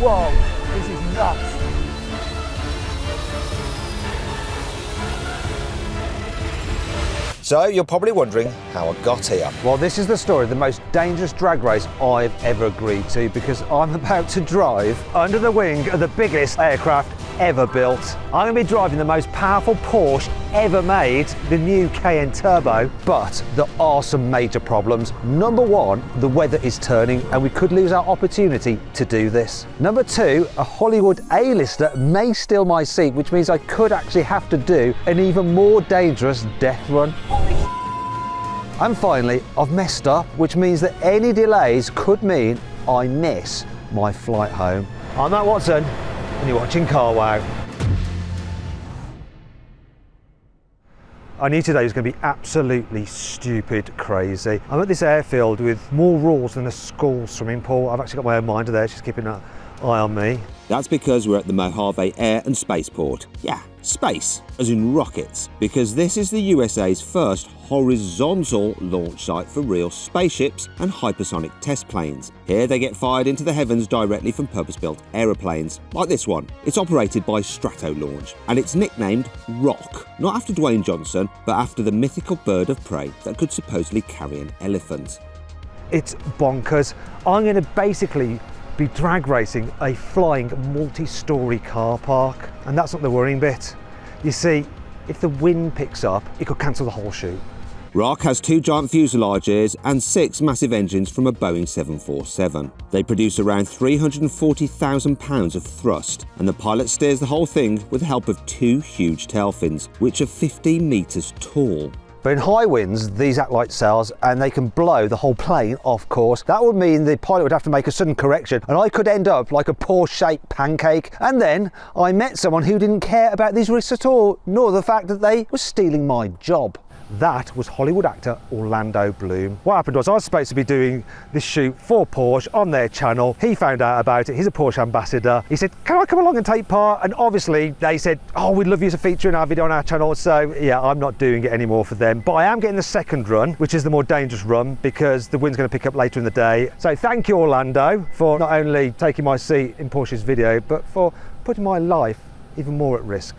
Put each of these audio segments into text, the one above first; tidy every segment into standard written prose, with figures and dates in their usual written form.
Whoa, this is nuts. So you're probably wondering how I got here. Well, this is the story of the most dangerous drag race I've ever agreed to, because I'm about to drive under the wing of the biggest aircraft ever built. I'm going to be driving the most powerful Porsche ever made, the new Cayenne Turbo, but there are some major problems. Number one, the weather is turning and we could lose our opportunity to do this. Number two, a Hollywood A-lister may steal my seat, which means I could actually have to do an even more dangerous death run. And finally, I've messed up, which means that any delays could mean I miss my flight home. I'm Matt Watson, and you're watching Carwow. I knew today was going to be absolutely stupid crazy. I'm at this airfield with more rules than a school swimming pool. I've actually got my own minder there, she's keeping an eye on me. That's because we're at the Mojave Air and Spaceport. Yeah, space, as in rockets, because this is the USA's first horizontal launch site for real spaceships and hypersonic test planes. Here they get fired into the heavens directly from purpose-built aeroplanes, like this one. It's operated by Stratolaunch, and it's nicknamed Roc, not after Dwayne Johnson, but after the mythical bird of prey that could supposedly carry an elephant. It's bonkers. I'm going to basically be drag racing a flying multi-storey car park, and that's not the worrying bit. You see, if the wind picks up, it could cancel the whole shoot. Roc has 2 giant fuselages and 6 massive engines from a Boeing 747. They produce around 340,000 pounds of thrust, and the pilot steers the whole thing with the help of 2 huge tail fins, which are 15 metres tall. But in high winds, these act like sails and they can blow the whole plane off course. That would mean the pilot would have to make a sudden correction and I could end up like a Porsche-shaped pancake. And then I met someone who didn't care about these risks at all, nor the fact that they were stealing my job. That was Hollywood actor Orlando Bloom. What happened was I was supposed to be doing this shoot for Porsche on their channel. He found out about it, he's a Porsche ambassador. He said, can I come along and take part? And obviously they said, oh, we'd love you to feature in our video on our channel. So yeah, I'm not doing it anymore for them. But I am getting the second run, which is the more dangerous run because the wind's going to pick up later in the day. So thank you, Orlando, for not only taking my seat in Porsche's video, but for putting my life even more at risk.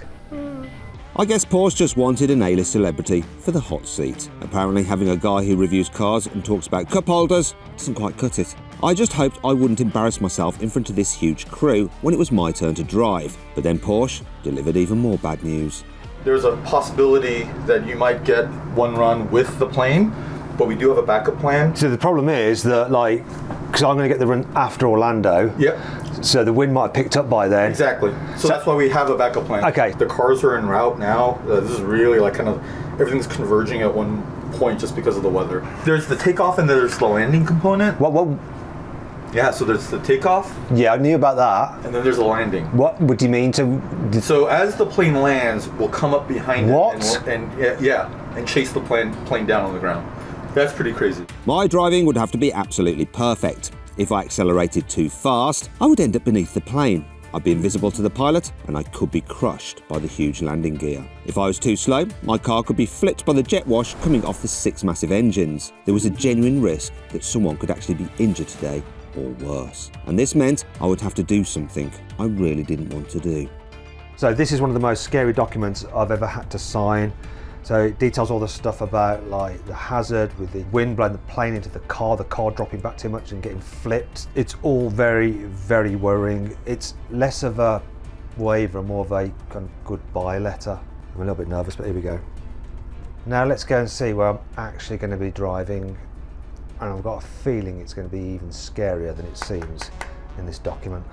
I guess Porsche just wanted an A-list celebrity for the hot seat. Apparently having a guy who reviews cars and talks about cup holders doesn't quite cut it. I just hoped I wouldn't embarrass myself in front of this huge crew when it was my turn to drive. But then Porsche delivered even more bad news. There's a possibility that you might get one run with the plane, but we do have a backup plan. So the problem is that, like, because I'm going to get the run after Orlando. Yep. So the wind might have picked up by then. Exactly. So that's why we have a backup plan. Okay. The cars are en route now. This is really like kind of everything's converging at one point just because of the weather. There's the takeoff and there's the landing component. What? Yeah, so there's the takeoff. Yeah, I knew about that. And then there's the landing. What do you mean to? So as the plane lands, we'll come up behind what? it and chase the plane down on the ground. That's pretty crazy. My driving would have to be absolutely perfect. If I accelerated too fast, I would end up beneath the plane. I'd be invisible to the pilot and I could be crushed by the huge landing gear. If I was too slow, my car could be flipped by the jet wash coming off the 6 massive engines. There was a genuine risk that someone could actually be injured today, or worse. And this meant I would have to do something I really didn't want to do. So this is one of the most scary documents I've ever had to sign. So it details all the stuff about like the hazard with the wind blowing the plane into the car dropping back too much and getting flipped. It's all very, very worrying. It's less of a waiver, more of a kind of goodbye letter. I'm a little bit nervous, but here we go. Now let's go and see where I'm actually going to be driving. And I've got a feeling it's going to be even scarier than it seems in this document.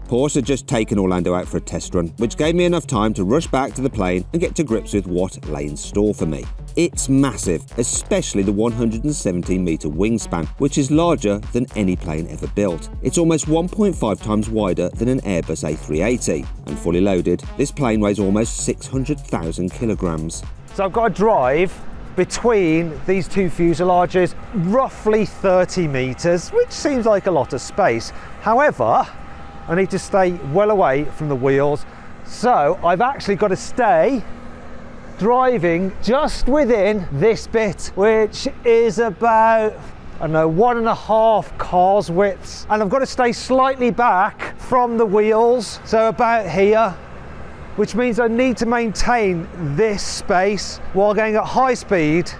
Porsche had just taken Orlando out for a test run, which gave me enough time to rush back to the plane and get to grips with what lay in store for me. It's massive, especially the 117-metre wingspan, which is larger than any plane ever built. It's almost 1.5 times wider than an Airbus A380, and fully loaded, this plane weighs almost 600,000 kilograms. So I've got to drive between these 2 fuselages, roughly 30 metres, which seems like a lot of space. However, I need to stay well away from the wheels, so I've actually got to stay driving just within this bit, which is about, I don't know, 1.5 cars widths, and I've got to stay slightly back from the wheels, so about here, which means I need to maintain this space while going at high speed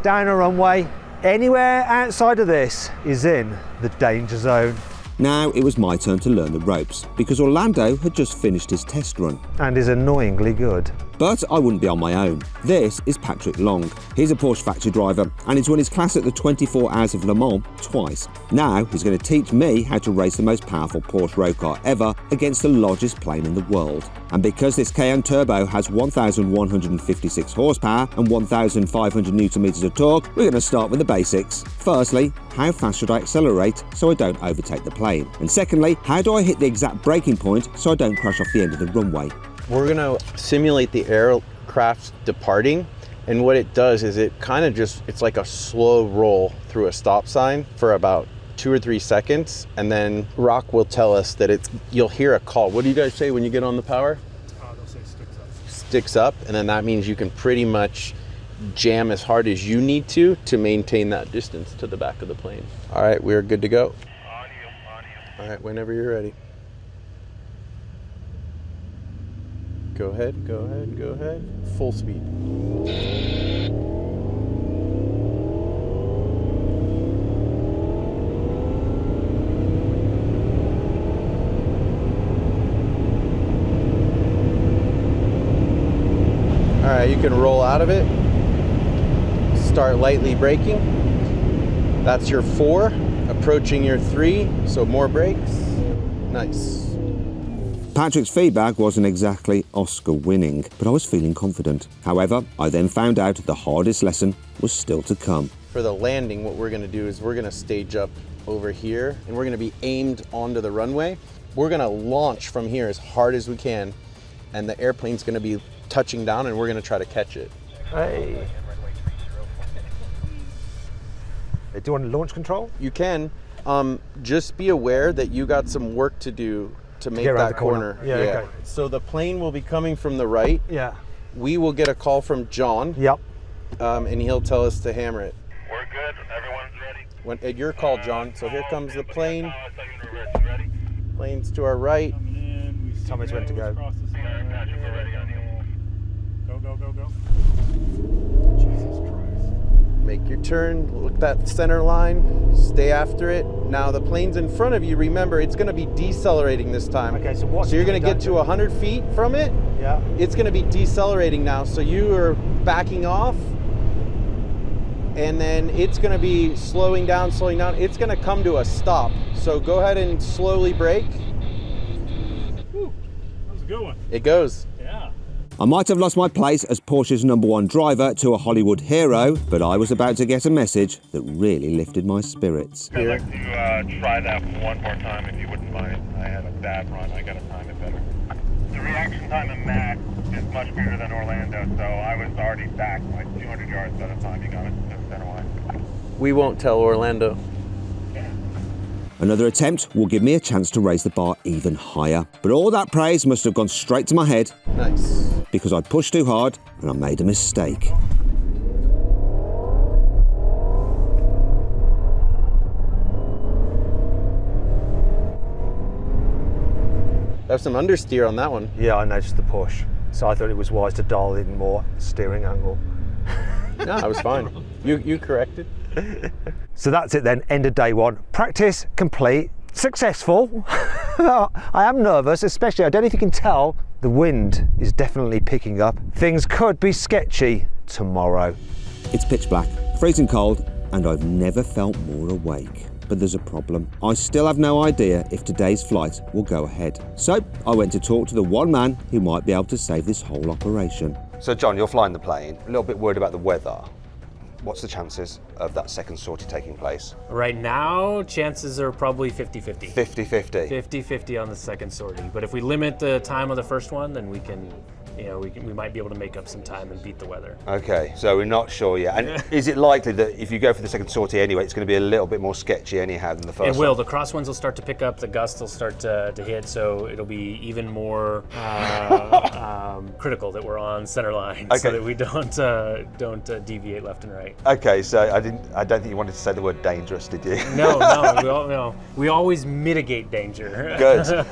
down a runway. Anywhere outside of this is in the danger zone. Now it was my turn to learn the ropes, because Orlando had just finished his test run. And is annoyingly good. But I wouldn't be on my own. This is Patrick Long. He's a Porsche factory driver and he's won his class at the 24 Hours of Le Mans twice. Now he's going to teach me how to race the most powerful Porsche road car ever against the largest plane in the world. And because this Cayenne Turbo has 1,156 horsepower and 1,500 Newton meters of torque, we're going to start with the basics. Firstly, how fast should I accelerate so I don't overtake the plane? And secondly, how do I hit the exact braking point so I don't crash off the end of the runway? We're gonna simulate the aircraft departing, and what it does is it kind of just, it's like a slow roll through a stop sign for about 2 or 3 seconds, and then Roc will tell us that you'll hear a call. What do you guys say when you get on the power? They'll say sticks up. Sticks up, and then that means you can pretty much jam as hard as you need to maintain that distance to the back of the plane. All right, we're good to go. All right, whenever you're ready. Go ahead, go ahead, go ahead. Full speed. All right, you can roll out of it. Start lightly braking. That's your 4, approaching your 3, so more brakes. Nice. Patrick's feedback wasn't exactly Oscar-winning, but I was feeling confident. However, I then found out the hardest lesson was still to come. For the landing, what we're gonna do is we're gonna stage up over here, and we're gonna be aimed onto the runway. We're gonna launch from here as hard as we can, and the airplane's gonna be touching down, and we're gonna try to catch it. Hey. Do you want launch control? You can. Just be aware that you got some work to do to make Get around that the corner. Yeah, okay. So the plane will be coming from the right. Yeah. We will get a call from John. Yep. And he'll tell us to hammer it. We're good. Everyone's ready. At your call, John. So here comes the plane. I thought you were ready. Plane's to our right. Tell me when to go. Patrick, we're ready on you. Go. Jesus Christ. Make your turn, look that center line, stay after it. Now the plane's in front of you, remember it's gonna be decelerating this time. Okay, so what? So you're gonna get to 100 feet from it. Yeah. It's gonna be decelerating now, so you are backing off, and then it's gonna be slowing down. It's gonna come to a stop. So go ahead and slowly brake. Woo, that was a good one. It goes. Yeah. I might have lost my place as Porsche's #1 driver to a Hollywood hero, but I was about to get a message that really lifted my spirits. I'd like to try that one more time if you wouldn't mind. I had a bad run. I got to time it better. The reaction time in Mac is much bigger than Orlando, so I was already back like 200 yards by the time you got it to center line. We won't tell Orlando. Another attempt will give me a chance to raise the bar even higher. But all that praise must have gone straight to my head Nice. because I pushed too hard and I made a mistake. Have some understeer on that one. Yeah, I noticed the push. So I thought it was wise to dial in more steering angle. No, I was fine. You corrected. So that's it then, end of day 1. Practice complete, successful. I am nervous, especially, I don't know if you can tell, the wind is definitely picking up. Things could be sketchy tomorrow. It's pitch black, freezing cold, and I've never felt more awake. But there's a problem. I still have no idea if today's flight will go ahead. So I went to talk to the one man who might be able to save this whole operation. So John, you're flying the plane, a little bit worried about the weather. What's the chances of that second sortie taking place? Right now, chances are probably 50-50. 50-50. 50-50 on the second sortie. But if we limit the time of the first one, then we can we might be able to make up some time and beat the weather. Okay, so we're not sure yet. And is it likely that if you go for the second sortie anyway, it's going to be a little bit more sketchy anyhow than the first It will. one? The crosswinds will start to pick up. The gusts will start to hit. So it'll be even more critical that we're on center line, Okay. so that we don't deviate left and right. Okay, so I don't think you wanted to say the word dangerous, did you? No. We always mitigate danger. Good.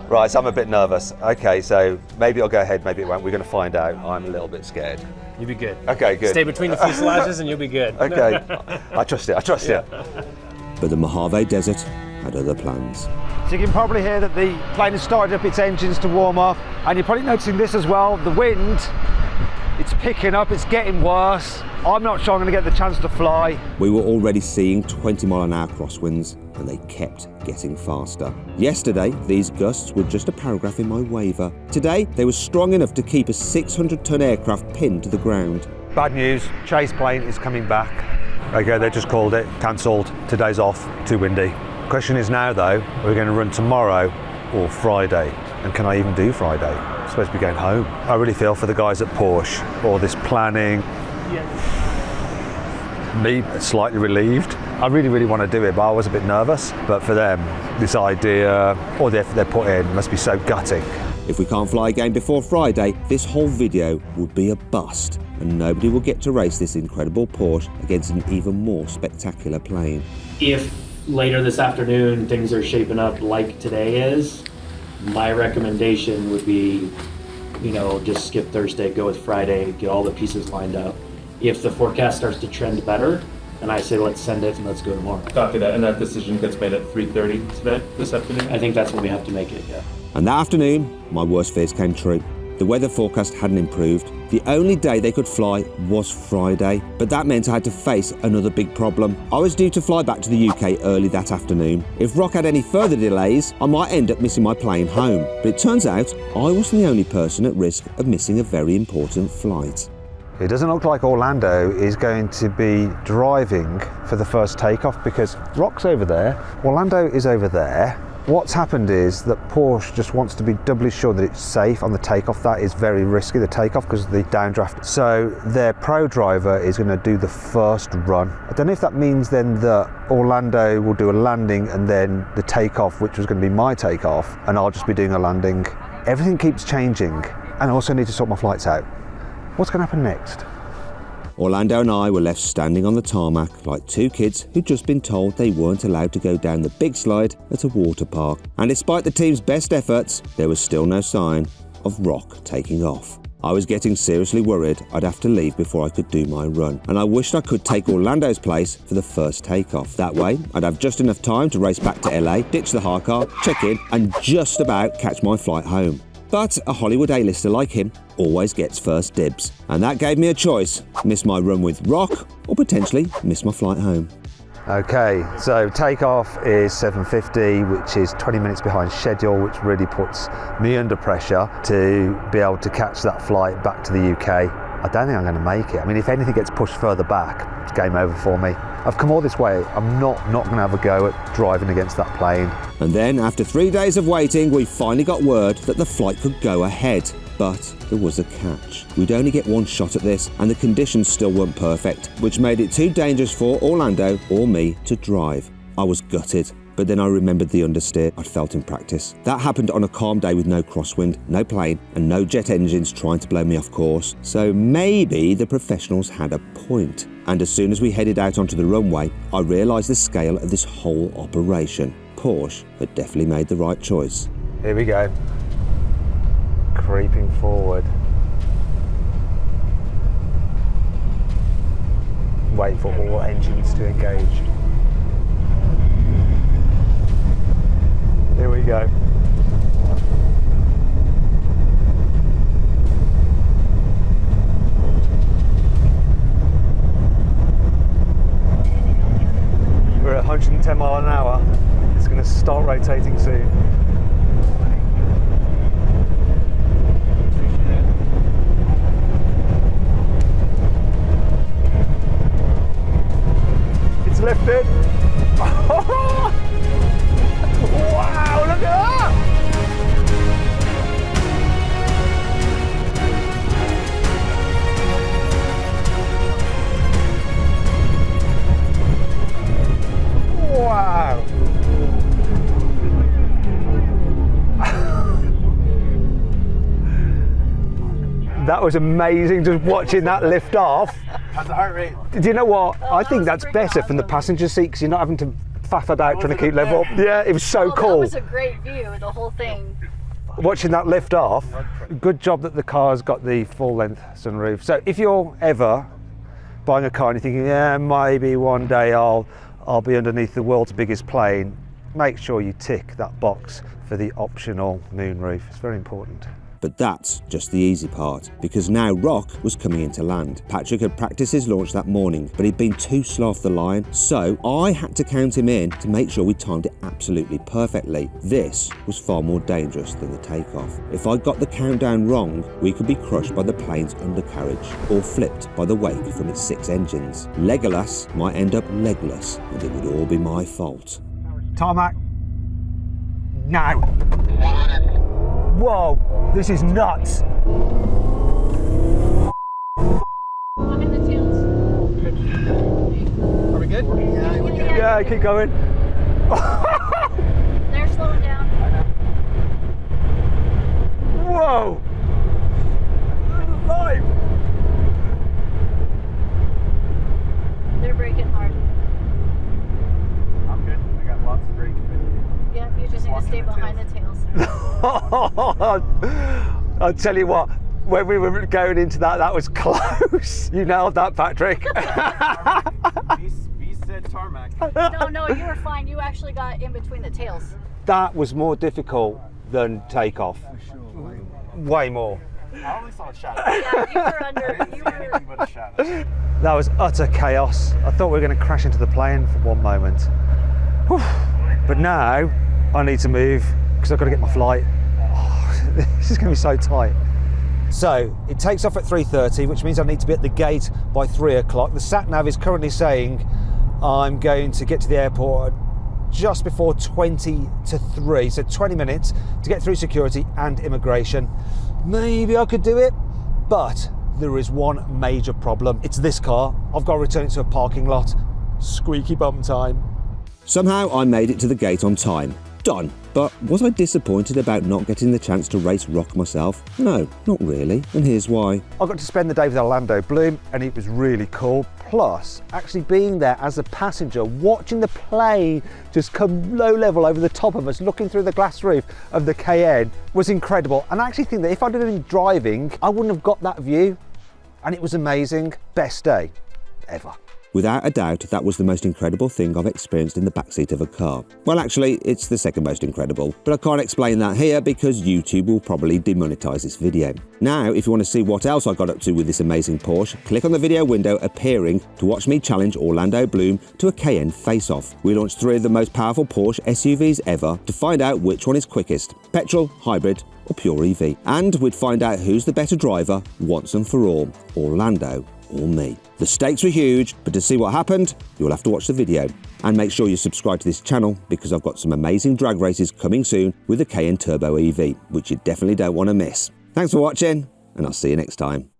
Right, so I'm a bit nervous. Okay, so maybe I'll go ahead, maybe it won't. We're going to find out. I'm a little bit scared. You'll be good. Okay, good. Stay between the fuselages and you'll be good. Okay, I trust it. But the Mojave Desert had other plans. So you can probably hear that the plane has started up its engines to warm up, and you're probably noticing this as well. The wind, it's picking up, it's getting worse. I'm not sure I'm going to get the chance to fly. We were already seeing 20-mile-an-hour crosswinds, and they kept getting faster. Yesterday, these gusts were just a paragraph in my waiver. Today, they were strong enough to keep a 600-ton aircraft pinned to the ground. Bad news, chase plane is coming back. Okay, they just called it, cancelled. Today's off, too windy. Question is now though, are we going to run tomorrow or Friday? And can I even do Friday? I'm supposed to be going home. I really feel for the guys at Porsche, all this planning. Me, slightly relieved. I really want to do it, but I was a bit nervous. But for them, this idea, or they're put in, must be so gutting. If we can't fly again before Friday, this whole video would be a bust, and nobody will get to race this incredible Porsche against an even more spectacular plane. If later this afternoon things are shaping up like today is, my recommendation would be, just skip Thursday, go with Friday, get all the pieces lined up. If the forecast starts to trend better, then I say let's send it and let's go tomorrow. Copy that, and that decision gets made at 3:30 today, this afternoon? I think that's when we have to make it, yeah. And that afternoon, my worst fears came true. The weather forecast hadn't improved. The only day they could fly was Friday, but that meant I had to face another big problem. I was due to fly back to the UK early that afternoon. If Roc had any further delays, I might end up missing my plane home. But it turns out I wasn't the only person at risk of missing a very important flight. It doesn't look like Orlando is going to be driving for the first takeoff because Roc's over there, Orlando is over there. What's happened is that Porsche just wants to be doubly sure that it's safe on the takeoff. That is very risky, the takeoff, because of the downdraft. So their pro driver is going to do the first run. I don't know if that means then that Orlando will do a landing and then the takeoff, which was going to be my takeoff, and I'll just be doing a landing. Everything keeps changing, and I also need to sort my flights out. What's going to happen next? Orlando and I were left standing on the tarmac like two kids who'd just been told they weren't allowed to go down the big slide at a water park. And despite the team's best efforts, there was still no sign of Roc taking off. I was getting seriously worried I'd have to leave before I could do my run, and I wished I could take Orlando's place for the first takeoff. That way, I'd have just enough time to race back to LA, ditch the hire car, check in, and just about catch my flight home. But a Hollywood A-lister like him always gets first dibs. And that gave me a choice: miss my run with Roc or potentially miss my flight home. Okay, so takeoff is 7:50, which is 20 minutes behind schedule, which really puts me under pressure to be able to catch that flight back to the UK. I don't think I'm going to make it. I mean, if anything gets pushed further back, it's game over for me. I've come all this way. I'm not going to have a go at driving against that plane. And then, after 3 days of waiting, we finally got word that the flight could go ahead. But there was a catch. We'd only get one shot at this, and the conditions still weren't perfect, which made it too dangerous for Orlando or me to drive. I was gutted. But then I remembered the understeer I'd felt in practice. That happened on a calm day with no crosswind, no plane, and no jet engines trying to blow me off course. So maybe the professionals had a point. And as soon as we headed out onto the runway, I realised the scale of this whole operation. Porsche had definitely made the right choice. Here we go. Creeping forward. Wait for all engines to engage. Here we go. We're at 110 miles an hour. It's going to start rotating soon. It's lifted. Wow, look at that! That was amazing, just watching that lift off. How's the heart rate? Do you know what? Oh, I think that that's was better freaking from the awesome. passenger seat because you're not having to faff about trying to keep it level. Yeah, it was so That cool. was a great view, the whole thing. Watching that lift off, good job that the car's got the full length sunroof. So if you're ever buying a car and you're thinking, yeah, maybe one day I'll be underneath the world's biggest plane, make sure you tick that box for the optional moonroof. It's very important. But that's just the easy part, because now Roc was coming into land. Patrick had practiced his launch that morning, but he'd been too slow off the line, so I had to count him in to make sure we timed it absolutely perfectly. This was far more dangerous than the takeoff. If I got the countdown wrong, we could be crushed by the plane's undercarriage or flipped by the wake from its 6 engines. Legolas might end up legless, and it would all be my fault. Tarmac, now. Whoa, this is nuts. Behind the tails. Are we good? Yeah, keep going. They're slowing down. Whoa. Live. They're braking hard. I'm good. I got lots of brake. Yeah, you just need to stay behind the tails. I'll tell you what, when we were going into that was close. You nailed that, Patrick. B said tarmac. No, you were fine. You actually got in between the tails. That was more difficult than takeoff. Way more. I only saw a shadow. Yeah, you were under. You were. Anything but a shadow. That was utter chaos. I thought we were going to crash into the plane for one moment. Whew. But now I need to move because I've got to get my flight. Oh, this is going to be so tight. So it takes off at 3:30, which means I need to be at the gate by 3 o'clock. The sat nav is currently saying I'm going to get to the airport just before 20 to 3, so 20 minutes to get through security and immigration. Maybe I could do it, but there is one major problem. It's this car. I've got to return it to a parking lot. Squeaky bum time. Somehow I made it to the gate on time. Done. But was I disappointed about not getting the chance to race Roc myself? No, not really, and here's why. I got to spend the day with Orlando Bloom and it was really cool. Plus, actually being there as a passenger, watching the plane just come low level over the top of us, looking through the glass roof of the Cayenne was incredible. And I actually think that if I'd have been driving, I wouldn't have got that view. And it was amazing. Best day ever. Without a doubt, that was the most incredible thing I've experienced in the backseat of a car. Well, actually, it's the second most incredible, but I can't explain that here because YouTube will probably demonetize this video. Now, if you want to see what else I got up to with this amazing Porsche, click on the video window appearing to watch me challenge Orlando Bloom to a Cayenne face-off. We launched 3 of the most powerful Porsche SUVs ever to find out which one is quickest, petrol, hybrid, or pure EV. And we'd find out who's the better driver once and for all, Orlando or me. The stakes were huge, but to see what happened, you'll have to watch the video. And make sure you subscribe to this channel because I've got some amazing drag races coming soon with the Cayenne Turbo EV, which you definitely don't want to miss. Thanks for watching, and I'll see you next time.